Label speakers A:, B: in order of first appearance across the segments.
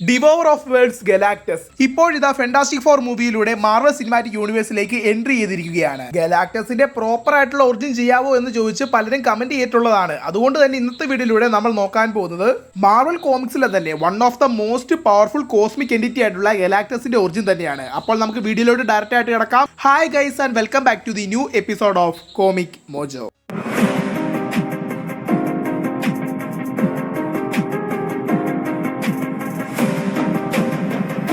A: Devour of worlds Galactus ഇപ്പോഴിതാ Fantastic Four മൂവിയിലൂടെ Marvel Cinematic യൂണിവേഴ്സിലേക്ക് എൻട്രി ചെയ്തിരിക്കുകയാണ്. ഗലാക്ടസിന്റെ പ്രോപ്പർ ആയിട്ടുള്ള ഒറിജിൻ ചെയ്യാവോ എന്ന് ചോദിച്ച് പലരും കമന്റ് ചെയ്തിട്ടുള്ളതാണ്. അതുകൊണ്ട് തന്നെ ഇന്നത്തെ വീഡിയോയിലൂടെ നമ്മൾ നോക്കാൻ പോകുന്നത് മാർവൽ കോമിക്സിലെ തന്നെ one of the most powerful cosmic entity ആയിട്ടുള്ള ഗലാക്ടസിന്റെ ഒറിജിൻ തന്നെയാണ്. അപ്പോൾ നമുക്ക് വീഡിയോയിലോട്ട് ഡയറക്റ്റ് ആയിട്ട് കിടക്കാം. Hi guys and welcome back to the new episode of Comic Mojo.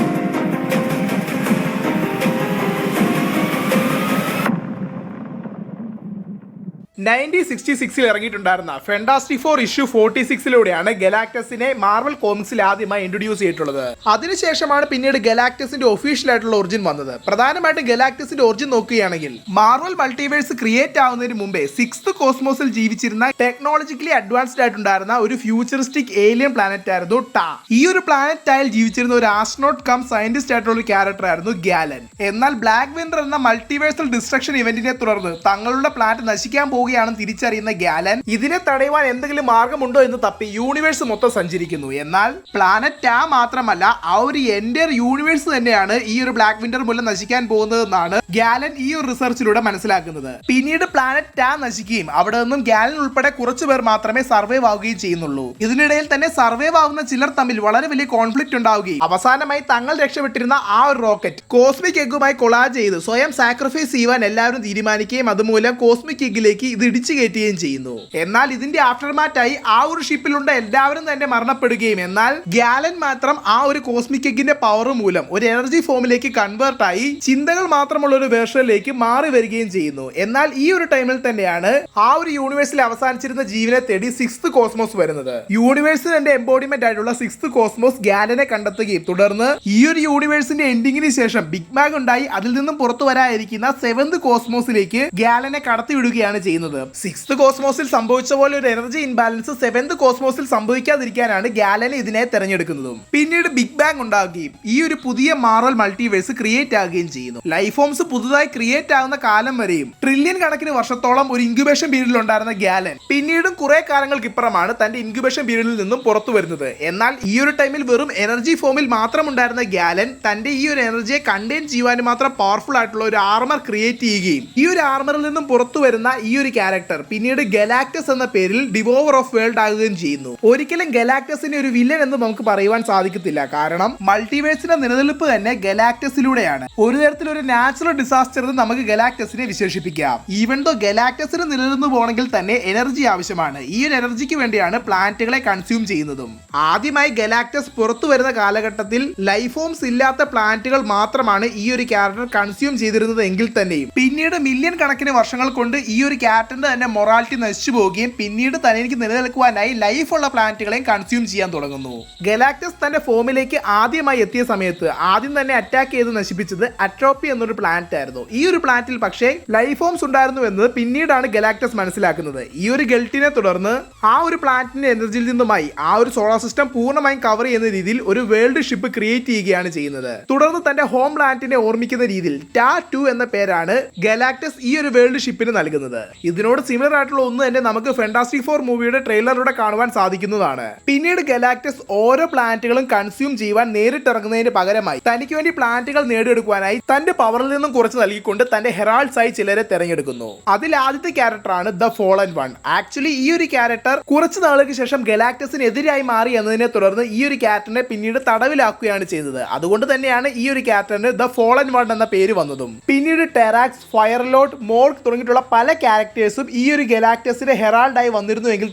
A: ഇറങ്ങിയിട്ടുണ്ടായിരുന്ന ഫാന്റാസ്റ്റിക് ഫോർ ഇഷ്യൂ 46 ഗലാക്ടസിനെ മാർവൽ കോമിക്സിൽ ആദ്യമായി ഇൻട്രൊഡ്യൂസ് ചെയ്തിട്ടുള്ളത്. അതിനുശേഷമാണ് പിന്നീട് ഗലാക്ടസിന്റെ ഒഫീഷ്യൽ ആയിട്ടുള്ള ഒറിജിൻ വന്നത്. പ്രധാനമായിട്ടും ഗലാക്ടസിന്റെ ഒറിജിൻ നോക്കുകയാണെങ്കിൽ മാർവൽ മൾട്ടിവേഴ്സ് ക്രിയേറ്റ് ആവുന്നതിന് മുമ്പേ 6th കോസ്മോസിൽ ജീവിച്ചിരുന്ന ടെക്നോളജിക്കലി അഡ്വാൻസ്ഡ് ആയിട്ടുണ്ടായിരുന്ന ഒരു ഫ്യൂച്ചറിസ്റ്റിക് ഏലിയൻ പ്ലാനറ്റ് ആയിരുന്നു ടാ. ഈ ഒരു പ്ലാനറ്റായി ജീവിച്ചിരുന്ന ഒരു ആസ്ട്രോണോട്ട് കം സയന്റിസ്റ്റ് ആയിട്ടുള്ള ഒരു ക്യാരക്ടർ ആയിരുന്നു ഗാലൻ. എന്നാൽ ബ്ലാക്ക് വിൻഡർ എന്ന മൾട്ടിവേഴ്സൽ ഡിസ്ട്രക്ഷൻ ഇവന്റിനെ തുടർന്ന് തങ്ങളുടെ പ്ലാനറ്റ് നശിക്കാൻ പോകുകയാണെന്ന് തിരിച്ചറിയുന്ന ഗാലൻ ഇതിനെ തടയുവാൻ എന്തെങ്കിലും മാർഗമുണ്ടോ എന്ന് തപ്പി യൂണിവേഴ്സ് മൊത്തം സഞ്ചരിക്കുന്നു. എന്നാൽ പ്ലാനറ്റ് ടാ മാത്രമല്ല, ആ ഒരു എൻറ്റയർ യൂണിവേഴ്സ് തന്നെയാണ് ഈ ഒരു ബ്ലാക്ക് വിൻഡർ മൂലം നശിക്കാൻ പോകുന്നതെന്നാണ് ഗാലൻ ഈ ഒരു റിസർച്ചിലൂടെ മനസ്സിലാക്കുന്നത്. പിന്നീട് പ്ലാനറ്റ് ടാ നശിക്കുകയും അവിടെ നിന്നും ഗാലൻ ഉൾപ്പെടെ കുറച്ചു പേർ മാത്രമേ സർവൈവ് ആവുകയും ചെയ്യുന്നുള്ളൂ. ഇതിനിടയിൽ തന്നെ സർവൈവ് ആവുന്ന ചിലർ തമ്മിൽ വളരെ വലിയ കോൺഫ്ലിക്റ്റ് ഉണ്ടാവുകയും അവസാനമായി തങ്ങൾ രക്ഷപ്പെട്ടിരുന്ന ആ ഒരു റോക്കറ്റ് കോസ്മിക് എഗ്ഗുമായി കൊളാജ് ചെയ്ത് സ്വയം സാക്രിഫൈസ് ചെയ്യുവാൻ എല്ലാവരും തീരുമാനിക്കുകയും അതുമൂലം കോസ്മിക് എഗ്ഗിലേക്ക് ഇത് ഇടിച്ചു കയറ്റുകയും ചെയ്യുന്നു. എന്നാൽ ഇതിന്റെ ആഫ്റ്റർമാറ്റായി ആ ഒരു ഷിപ്പിലുള്ള എല്ലാവരും തന്നെ മരണപ്പെടുകയും എന്നാൽ ഗാലൻ മാത്രം ആ ഒരു കോസ്മിക് എഗ്ഗിന്റെ പവർ മൂലം ഒരു എനർജി ഫോമിലേക്ക് കൺവേർട്ട് ആയി ചിന്തകൾ മാത്രമുള്ള ഒരു വേർഷനിലേക്ക് മാറി വരികയും ചെയ്യുന്നു. എന്നാൽ ഈ ഒരു ടൈമിൽ തന്നെയാണ് ആ ഒരു യൂണിവേഴ്സിൽ അവസാനിച്ചിരുന്ന ജീവനെ തേടി 6th കോസ്മോസ് വരുന്നത്. യൂണിവേഴ്സിന്റെ എംബോഡിമെന്റ് ആയിട്ടുള്ള 6th കോസ്മോസ് ഗാലനെ കണ്ടെത്തുകയും തുടർന്ന് ഈ ഒരു യൂണിവേഴ്സിന്റെ എൻഡിങ്ങിന് ശേഷം ബിഗ് ബാങ് ഉണ്ടായി അതിൽ നിന്നും പുറത്തു വരാനിരിക്കുന്ന 7th കോസ്മോസിലേക്ക് ഗാലനെ കടത്തിവിടുകയാണ് ചെയ്യുന്നത്. 6th കോസ്മോസിൽ സംഭവിച്ച പോലെ ഒരു എനർജി ഇൻബാലൻസ് 7th കോസ്മോസിൽ സംഭവിക്കാതിരിക്കാനാണ് ഗാലൻ ഇതിനെ തെരഞ്ഞെടുക്കുന്നതും. പിന്നീട് ബിഗ് ബാങ് ഉണ്ടാകുകയും ഈ ഒരു പുതിയ മാർവൽ മൾട്ടിവേഴ്സ് ക്രിയേറ്റ് ആകുകയും ചെയ്യുന്നു. ലൈഫ് ഫോംസ് പുതുതായി ക്രിയേറ്റ് ആകുന്ന കാലം വരെയും ട്രില്യൺ കണക്കിന് വർഷത്തോളം ഒരു ഇൻക്യുബേഷൻ പീരീഡിൽ ഉണ്ടായിരുന്ന ഗാലൻ പിന്നീടും കുറെ കാലങ്ങൾക്ക് ഇപ്പുറമാണ് തന്റെ ഇൻക്യുബേഷൻ പീരീഡിൽ നിന്നും പുറത്തു വരുന്നത്. എന്നാൽ ഈ ഒരു ടൈമിൽ വെറും എനർജി ഫോമിൽ മാത്രം ഉണ്ടായിരുന്ന ഗാലൻ തന്റെ ഈ ഒരു എനർജിയെ കണ്ടെയ്ൻ ചെയ്യുവാൻ മാത്രം പവർഫുൾ ആയിട്ടുള്ള ഒരു ആർമർ ക്രിയേറ്റ് ചെയ്യുകയും ഈ ഒരു ആർമറിൽ നിന്നും പുറത്തു വരുന്ന ഈ ഒരു ക്യാരക്ടർ പിന്നീട് ഗലാക്ടസ് എന്ന പേരിൽ ഡിവോവർ ഓഫ് വേൾഡ് ആകുകയും ചെയ്യുന്നു. ഒരിക്കലും ഗലാക്ടസിനെ ഒരു വില്ലൻ എന്ന് നമുക്ക് പറയുവാൻ സാധിക്കത്തില്ല. കാരണം മൾട്ടിവേഴ്സിന്റെ നിലനിൽപ്പ് തന്നെ ഗലാക്ടസിലൂടെയാണ്. ഒരു തരത്തിലൊരു നാച്ചുറൽ ഡിസാസ്റ്റർ എന്ന് നമുക്ക് ഗലാക്ടസിനെ വിശേഷിപ്പിക്കാം. ഈവൻ ദോ ഗലാക്ടസിന് നിലനിന്ന് പോകണമെങ്കിൽ തന്നെ എനർജി ആവശ്യമാണ്. ഈ ഒരു എനർജിക്ക് വേണ്ടിയാണ് പ്ലാനറ്റുകളെ കൺസ്യൂം ചെയ്യുന്നതും. ആദ്യമായി ഗലാക്ടസ് പുറത്തു വരുന്ന കാലഘട്ടത്തിൽ ലൈഫ് ഫോംസ് ഇല്ലാത്ത പ്ലാനറ്റുകൾ മാത്രമാണ് ഈ ഒരു ക്യാരക്ടർ കൺസ്യൂം ചെയ്തിരുന്നത് എങ്കിൽ തന്നെയും പിന്നീട് മില്യൺ കണക്കിന് വർഷങ്ങൾ കൊണ്ട് ഈ ഒരു ക്യാരക്ടറിന്റെ തന്നെ മൊറാലിറ്റി നശിച്ചു പോവുകയും പിന്നീട് തനിക്ക് നിലനിൽക്കുവാനായി ലൈഫ് ഉള്ള പ്ലാനറ്റുകളെയും കൺസ്യൂം ചെയ്യാൻ തുടങ്ങുന്നു. ഗലാക്ടസ് തന്റെ ഫോമിലേക്ക് ആദ്യമായി എത്തിയ സമയത്ത് ആദ്യം തന്നെ അറ്റാക്ക് ചെയ്ത് നശിപ്പിച്ചത് അട്രോപ്പി എന്നൊരു പ്ലാനറ്റ് ആയിരുന്നു. ഈ ഒരു പ്ലാനറ്റിൽ പക്ഷേ ലൈഫ് ഫോംസ് ഉണ്ടായിരുന്നു എന്നത് പിന്നീടാണ് ഗലാക്ടസ് മനസ്സിലാക്കുന്നത്. ഈ ഒരു ഗൾട്ടിനെ തുടർന്ന് ആ ഒരു പ്ലാനറ്റിന്റെ എനർജിയിൽ നിന്നുമായി ആ ഒരു സോളാർ സിസ്റ്റം പൂർണ്ണമായും കവർ ചെയ്യുന്ന രീതിയിൽ ഒരു വേൾഡ് ഷിപ്പ് ക്രിയേറ്റ് ചെയ്യുകയാണ് ചെയ്യുന്നത്. തുടർന്ന് തന്റെ ഹോം പ്ലാനറ്റിനെ ഓർമ്മിക്കുന്ന രീതിയിൽ ടാ 2 എന്ന പേരാണ് ഗലാക്ടസ് ഈ ഒരു വേൾഡ് ഷിപ്പിന് നൽകുന്നത്. ഇതിനോട് സിമിലർ ആയിട്ടുള്ള ഒന്ന് തന്നെ നമുക്ക് ഫാന്റാസ്റ്റിക് ഫോർ മൂവിയുടെ ട്രെയിലറിലൂടെ കാണുവാൻ സാധിക്കുന്നതാണ്. പിന്നീട് ഗലാക്ടസ് ഓരോ പ്ലാനറ്റുകളും കൺസ്യൂം ചെയ്യുവാൻ നേരിട്ടിറങ്ങുന്നതിന് പകരമായി തനിക്ക് വേണ്ടി പ്ലാനറ്റുകൾ നേടിയെടുക്കുവാനായി തന്റെ പവറിൽ നിന്നും കുറച്ച് നൽകിക്കൊണ്ട് തന്റെ ഹെറാൾഡ്സ് ആയി ചിലരെ തെരഞ്ഞെടുക്കുന്നു. അതിൽ ആദ്യത്തെ ക്യാരക്ടറാണ് ദ ഫോളൻ വൺ. ആക്ച്വലി ഈ ഒരു ക്യാരക്ടർ കുറച്ച് നാളുകൾക്ക് ശേഷം ഗലാക്ടസിന് എതിരായി മാറി എന്നതിനെ തുടർന്ന് ഈ ഒരു ക്യാരക്ടറിനെ പിന്നീട് തടവിലാക്കുകയാണ് ചെയ്തത്. അതുകൊണ്ട് തന്നെയാണ് ഈ ഒരു ക്യാരക്ടറിന് ദ ഫോളൻ വൺ എന്ന പേര് വന്നതും. പിന്നീട് ടെറാക്സ്, ഫയർലോട്ട്, മോർക്ക് തുടങ്ങിയിട്ടുള്ള പല ക്യാരക്ടേഴ്സും ഈ ഒരു ഗലാക്ടസിന്റെ ഹെറാൾഡായി വന്നിരുന്നുവെങ്കിൽ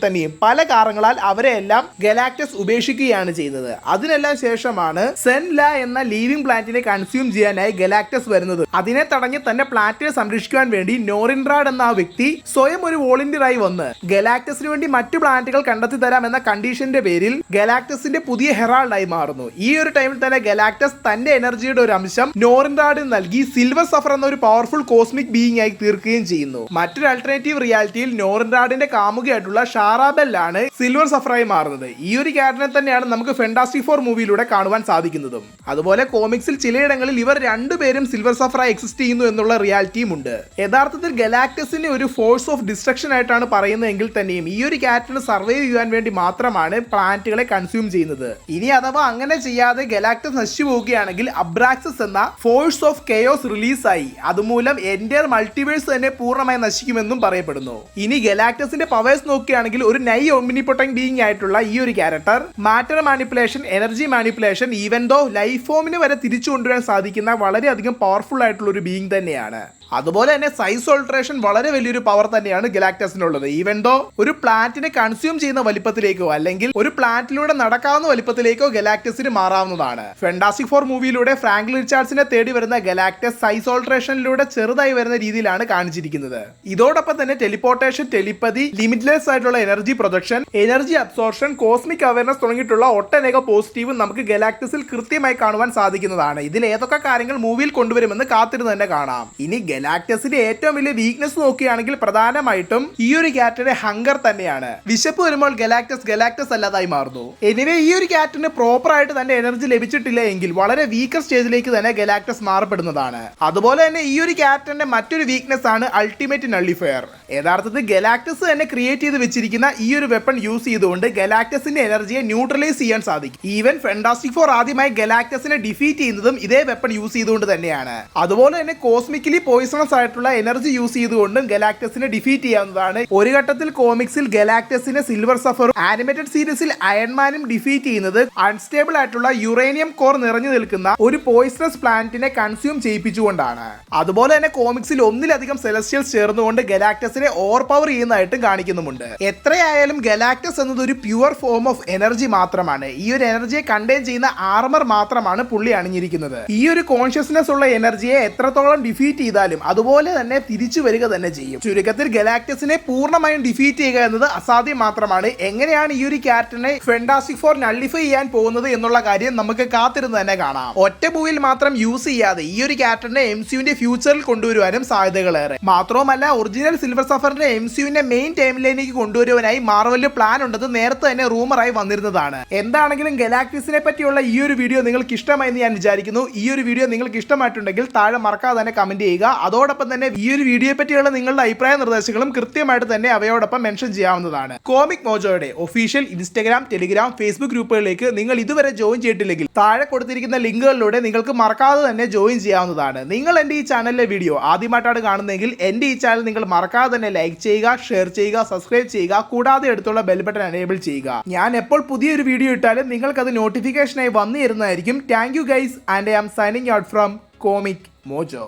A: തന്നെയും പല കാരണങ്ങളാൽ അവരെ എല്ലാം ഗലാക്ടസ് ഉപേക്ഷിക്കുകയാണ് ചെയ്യുന്നത്. അതിനെല്ലാം ശേഷമാണ് സെൻല എന്ന ലീവിംഗ് പ്ലാനറ്റിനെ കൺസ്യൂം ചെയ്യാനായി ഗലാക്ടസ് വരുന്നത്. അതിനെ തടഞ്ഞ് തന്റെ പ്ലാനറ്റിനെ സംരക്ഷിക്കുവാൻ വേണ്ടി നോറിൻറാഡ് എന്ന ആ വ്യക്തി സ്വയം ഒരു വോളണ്ടിയറായി വന്ന് ഗലാക്ടസിന് വേണ്ടി മറ്റു പ്ലാനറ്റുകൾ കണ്ടെത്തി തരാം എന്ന കണ്ടീഷന്റെ പേരിൽ ഗലാക്ടസിന്റെ പുതിയ ഹെറാൾഡായി മാറുന്നു. ഈ ഒരു ടൈമിൽ തന്നെ ഗലാക്ടസ് തന്റെ എനർജിയുടെ ഒരു അംശം നോറിൻറാഡിന് നൽകി സിൽവർ സഫർ എന്ന ഒരു പവർഫുൾ കോസ്മിക് ബീയിങ് ആയി തീർക്കുകയും ചെയ്യുന്നു. മറ്റൊരു ആൾട്ടർനേറ്റീവ് റിയാലിറ്റിയിൽ നോറിൻറാഡിന്റെ കാമുകയായിട്ടുള്ള ഷാറാബെല്ലാണ് സിൽവർ സഫറായി മാറുന്നത്. ഈ ഒരു ക്യാരക്ടറിനെ തന്നെയാണ് നമുക്ക് ഫെന്റാസ്റ്റിക് ഫോർ മൂവിയിലൂടെ കാണുവാൻ സാധിക്കുന്നതും. അതുപോലെ കോമിക്സിൽ ചിലയിടങ്ങളിൽ ഇവർ രണ്ടുപേരും സിൽവർ സഫറായി എക്സിസ്റ്റ് ചെയ്യുന്നു എന്നുള്ള റിയാലിറ്റിയും ഉണ്ട്. യഥാർത്ഥത്തിൽ ഗലാക്ടസിനെ ഒരു ഫോഴ്സ് ഓഫ് ഡിസ്ട്രക്ഷൻ ആയിട്ടാണ് പറയുന്നതെങ്കിൽ തന്നെയും ഈ ഒരു ക്യാരക്ടറിന് സർവൈവ് ചെയ്യാൻ വേണ്ടി മാത്രമാണ് പ്ലാനറ്റുകളെ കൺസ്യൂം ചെയ്യുന്നത്. ഇനി അഥവാ അങ്ങനെ ചെയ്യാതെ ഗലാക്ടസ് നശിച്ചു പോവുകയാണെങ്കിൽ അബ്രാക്സസ് എന്ന ഫോഴ്സ് ഓഫ് കെയോസ് റിലീസായി അതുമൂലം എൻ്റയർ മൾട്ടിവേഴ്സ് തന്നെ പൂർണ്ണമായി നശിക്കുമെന്നും പറയപ്പെടുന്നു. ഇനി ഗലാക്ടസിന്റെ പവേഴ്സ് നോക്കുകയാണെങ്കിൽ ഒരു നൈ ഒമിനിപൊട്ടന്റ് ബീയിങ് ആയിട്ടുള്ള ഈ ഒരു character matter manipulation, energy manipulation, even though life ഫോമിന് വരെ തിരിച്ചു കൊണ്ടുവരാൻ സാധിക്കുന്ന വളരെയധികം പവർഫുൾ ആയിട്ടുള്ള ഒരു ബീയിങ് തന്നെയാണ്. അതുപോലെ തന്നെ സൈസ് ഓൾട്രേഷൻ വളരെ വലിയൊരു പവർ തന്നെയാണ് ഗലാക്ടസിനുള്ളത്. ഈവൻ ദോ ഒരു പ്ലാന്റിനെ കൺസ്യൂം ചെയ്യുന്ന വലിപ്പത്തിലേക്കോ അല്ലെങ്കിൽ ഒരു പ്ലാന്റിലൂടെ നടക്കാവുന്ന വലിപ്പത്തിലേക്കോ ഗലാക്ടസിന് മാറാവുന്നതാണ്. ഫെന്റാസ്റ്റിക് ഫോർ മൂവിയിലൂടെ ഫ്രാങ്ക്ലിൻ റിച്ചാർഡ്സിനെ തേടി വരുന്ന ഗലാക്ടസ് സൈസ് ഓൾട്രേഷനിലൂടെ ചെറുതായി വരുന്ന രീതിയിലാണ് കാണിച്ചിരിക്കുന്നത്. ഇതോടൊപ്പം തന്നെ ടെലിപ്പോർട്ടേഷൻ, ടെലിപ്പതി, ലിമിറ്റ്ലെസ് ആയിട്ടുള്ള energy projection, energy absorption, cosmic awareness തുടങ്ങിയിട്ടുള്ള ഒട്ടനേകം പോസിറ്റീവും നമുക്ക് ഗലാക്ടസിൽ കൃത്യമായി കാണുവാൻ സാധിക്കുന്നതാണ്. ഇതിൽ ഏതൊക്കെ കാര്യങ്ങൾ മൂവിയിൽ കൊണ്ടുവരുമെന്ന് കാത്തിരുന്ന് തന്നെ കാണാം. ഇനി ഗലാക്ടസിന്റെ ഏറ്റവും വലിയ വീക്ക്നെസ് നോക്കുകയാണെങ്കിൽ പ്രധാനമായിട്ടും ഈ ഒരു ക്യാരക്ടറുടെ ഹങ്കർ തന്നെയാണ്. വിശപ്പ് വരുമ്പോൾ ഗലാക്ടസ് അല്ലാതായി മാറുന്നു. എനിവേ ഈ ഒരു ക്യാരക്ടറിന് പ്രോപ്പർ ആയിട്ട് തന്നെ എനർജി ലഭിച്ചിട്ടില്ല എങ്കിൽ വളരെ വീക്കർ സ്റ്റേജിലേക്ക് തന്നെ ഗലാക്ടസ് മാറപ്പെടുന്നതാണ്. അതുപോലെ തന്നെ ഈ ഒരു ക്യാരക്ടറിന്റെ മറ്റൊരു വീക്ക്നെസ് ആണ് അൾട്ടിമേറ്റ് നള്ളിഫയർ. യഥാർത്ഥത്തിൽ ഗലാക്ടസ് തന്നെ ക്രിയേറ്റ് ചെയ്ത് വെച്ചിരിക്കുന്ന ഈ ഒരു വെപ്പൺ യൂസ് ചെയ്തുകൊണ്ട് ഗലാക്ടസിന്റെ എനർജിയെ ന്യൂട്രലൈസ് ചെയ്യാൻ സാധിക്കും. ഈവൻ ഫെന്റാസ്റ്റിക് ഫോർ ആദ്യമായി ഗലാക്ടസിനെ ഡിഫീറ്റ് ചെയ്യുന്നതും ഇതേ വെപ്പൺ യൂസ് ചെയ്തുകൊണ്ട് തന്നെയാണ്. അതുപോലെ തന്നെ കോസ്മിക്കലി പോയിസണസ് ആയിട്ടുള്ള എനർജി യൂസ് ചെയ്തുകൊണ്ടും ഗലാക്ടസിനെ ഡിഫീറ്റ് ചെയ്യാവുന്നതാണ്. ഒരു ഘട്ടത്തിൽ കോമിക്സിൽ ഗലാക്ടസിനെ സിൽവർ സഫറും ആനിമേറ്റഡ് സീരീസിൽ അയൺമാനും ഡിഫീറ്റ് ചെയ്യുന്നത് അൺസ്റ്റേബിൾ ആയിട്ടുള്ള യുറേനിയം കോർ നിറഞ്ഞു നിൽക്കുന്ന ഒരു പോയിസണസ് പ്ലാനറ്റിനെ കൺസ്യൂം ചെയ്യിപ്പിച്ചുകൊണ്ടാണ്. അതുപോലെ തന്നെ കോമിക്സിൽ ഒന്നിലധികം സെലസ്റ്റിയൽസ് ചേർന്നുകൊണ്ട് ഗലാക്ടസിനെ ഓവർ പവർ ചെയ്യുന്നതായിട്ടും കാണിക്കുന്നുമുണ്ട്. എത്രയായാലും ഗലാക്ടസ് എന്നത് ഒരു പ്യുവർ ഫോം ഓഫ് എനർജി മാത്രമാണ്. ഈ ഒരു എനർജിയെ കണ്ടെയ്ൻ ചെയ്യുന്ന ആർമർ മാത്രമാണ് പുള്ളി അണിഞ്ഞിരിക്കുന്നത്. ഈ ഒരു കോൺഷ്യസ്നെസ് ഉള്ള എനർജിയെ എത്രത്തോളം ഡിഫീറ്റ് ചെയ്താലും അതുപോലെ തന്നെ തിരിച്ചു വരിക തന്നെ ചെയ്യും. ചുരുക്കത്തിൽ ഗലാക്ടസിനെ പൂർണ്ണമായും ഡിഫീറ്റ് ചെയ്യുക എന്നത് അസാധ്യം മാത്രമാണ്. എങ്ങനെയാണ് ഈ ഒരു ക്യാരക്ടറിനെ ഫെന്റാസ്റ്റിക് ഫോർ നള്ളിഫൈ ചെയ്യാൻ പോകുന്നത് എന്നുള്ള കാര്യം നമുക്ക് കാത്തിരുന്ന് തന്നെ കാണാം. ഒറ്റ മൂവിൽ മാത്രം യൂസ് ചെയ്യാതെ ഈ ഒരു ക്യാരക്ടറിനെ MCUവിന്റെ ഫ്യൂച്ചറിൽ കൊണ്ടുവരുവാനും സാധ്യതകളേറെ. മാത്രവുമല്ല ഒറിജിനൽ സിൽവർ സഫറിന്റെ MCUവിന്റെ മെയിൻ ടൈം ലൈനിലേക്ക് കൊണ്ടുവരുവാനായി മാർവലിന് പ്ലാൻ ഉണ്ടെന്ന് നേരത്തെ തന്നെ റൂമറായി വന്നിരുന്നതാണ്. എന്താണെങ്കിലും ഗലാക്ടസിനെ പറ്റിയുള്ള ഈ ഒരു വീഡിയോ നിങ്ങൾക്ക് ഇഷ്ടമായെന്ന് ഞാൻ വിചാരിക്കുന്നു. ഈ ഒരു വീഡിയോ നിങ്ങൾക്ക് ഇഷ്ടമായിട്ടുണ്ടെങ്കിൽ താഴെ മറക്കാതെ തന്നെ കമന്റ് ചെയ്യുക. അതോടൊപ്പം തന്നെ ഈ ഒരു വീഡിയോയെ പറ്റിയുള്ള നിങ്ങളുടെ അഭിപ്രായ നിർദ്ദേശങ്ങളും കൃത്യമായിട്ട് തന്നെ അവയോടൊപ്പം മെൻഷൻ ചെയ്യാവുന്നതാണ്. കോമിക് മോജോയുടെ ഒഫീഷ്യൽ ഇൻസ്റ്റഗ്രാം, ടെലിഗ്രാം, ഫേസ്ബുക്ക് ഗ്രൂപ്പുകളിലേക്ക് നിങ്ങൾ ഇതുവരെ ജോയിൻ ചെയ്തിട്ടില്ലെങ്കിൽ താഴെ കൊടുത്തിരിക്കുന്ന ലിങ്കുകളിലൂടെ നിങ്ങൾക്ക് മറക്കാതെ തന്നെ ജോയിൻ ചെയ്യാവുന്നതാണ്. നിങ്ങൾ എൻ്റെ ഈ ചാനലിലെ വീഡിയോ ആദ്യമായിട്ടാണ് കാണുന്നതെങ്കിൽ എൻ്റെ ഈ ചാനൽ നിങ്ങൾ മറക്കാതെ തന്നെ ലൈക്ക് ചെയ്യുക, ഷെയർ ചെയ്യുക, സബ്സ്ക്രൈബ് ചെയ്യുക, കൂടാതെ അടുത്തുള്ള ബെൽ ബട്ടൺ എനേബിൾ ചെയ്യുക. ഞാൻ എപ്പോൾ പുതിയൊരു വീഡിയോ ഇട്ടാലും നിങ്ങൾക്കത് നോട്ടിഫിക്കേഷനായി വന്നു തരുന്നതായിരിക്കും. Thank you guys and I am signing out from Comic mojo.